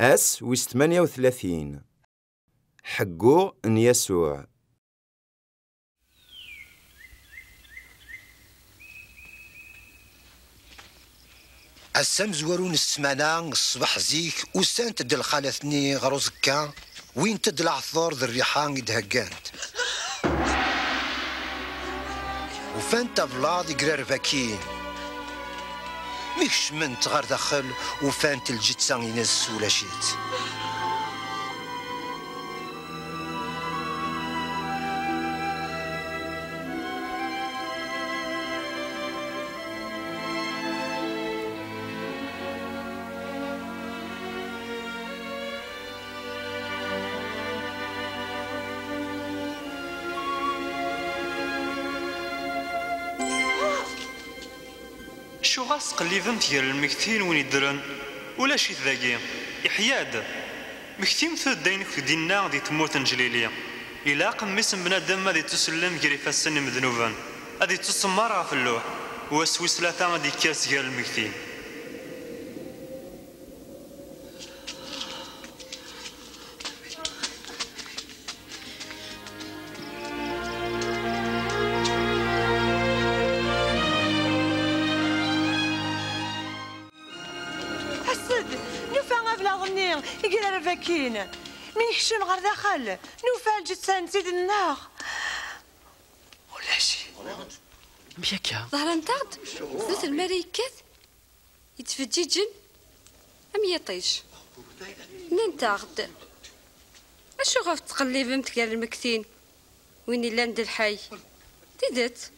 أس ويس 38. حقو ان يسوع. السام زوارون السمانة الصباح زيك وسان تد الخالثني غروزكا وين تد العثور ذي الريحان يدهقانت وفان تبلاض يقرار باكين ميكش من تغار داخل وفان تلجيت سان ينز ولا شيت. شو غاس قليبمت ديال المكتين وين يدرن ولا شي ذاكي يحياد مكتيم ثود داينك دينا دي تموت نجليليا إلا قميس بنادم غادي تسلم كريفا السن مذنوبا غادي تسمر في اللوح وسويس ثلاثة غادي كاس ديال المكتين. يقرا رفاكين من يحشم غير داخل نوفال جثان زيد النار ولا شي مياكا ظهر نتاعد ثلاث المرايكات يتفجيجن ام يطيش ننتاغد اشو غاف تقلب متقال المكتين وين الا ند الحي تيدت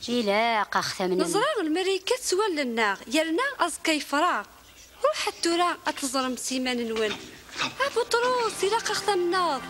جيلاق أخذ من نزرار المرايكات سوال للنار يرنا أزكي فراغ روح التورا أتزرم سيمان نون أبو طروس يلاق أخذ من النار.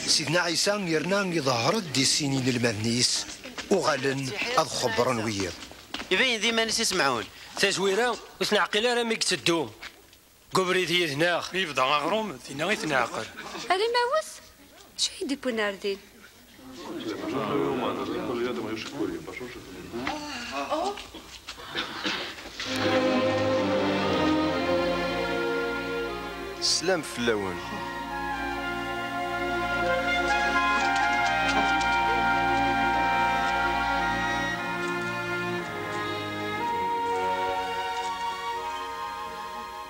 سيدنا عيسى يرنا يظهر دي سنين المذنيس وغالن أضخبرن ويا يبين ذي ما نسي يسمعون تزويرة وثنعقل راه ميك تدوم قبري ذي هنا يبدا غروم ثينا غير تنعقل أري ما وس شو يدي بوناردين سلام في اللون.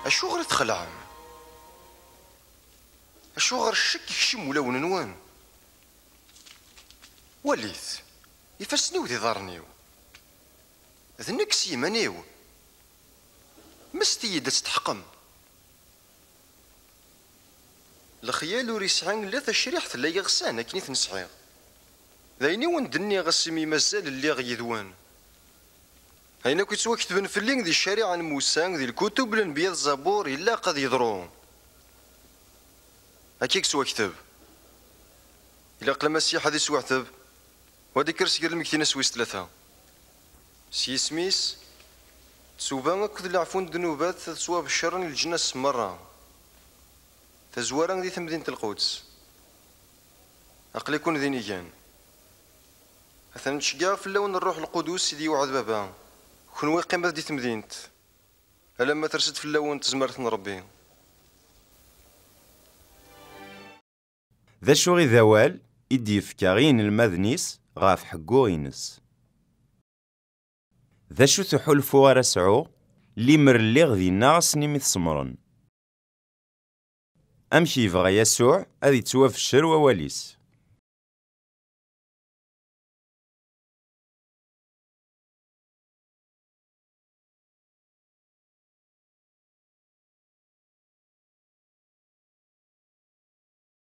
أشو غير تخلع أشو غير الشك يكشم ولا ونوان وليت يفسني وذي ضارنيو ذنك سيمانيو مستي تستحقم الخيال وريسعان لا تشريح ثلا يغسان كني تنسحي ذايني وندني غسمي مازال اللي غيذوان هينا كنت كتبن في اللين ذي الشريعة موسى ذي الكتب الانبياء الزبور إلا قد يضرون هكيك سوا كتب إلا قل مسيح هذي سوا كتب وهذي كرسي قال المكتين سويس ثلاثة سي سميس تسوبا كذ العفون الذنوبات سوا بالشر الجنة مرة تزوارا ذي مدينة القدس أقل يكون ذي نيجان مثلا نشقا في اللون الروح القدس سيدي وعد بابا كون قيمة دي تمدينت ألما ترسد في اللون تزمرت نربي ذا شو غي ذوال إدي فكاغين المذنيس غاف حقو ينس ذا شو تحلفو رسعو لي مرليغ ذي ناغسني مثسمرن أمشي يبغى يسوع أذي توا في الشر وواليس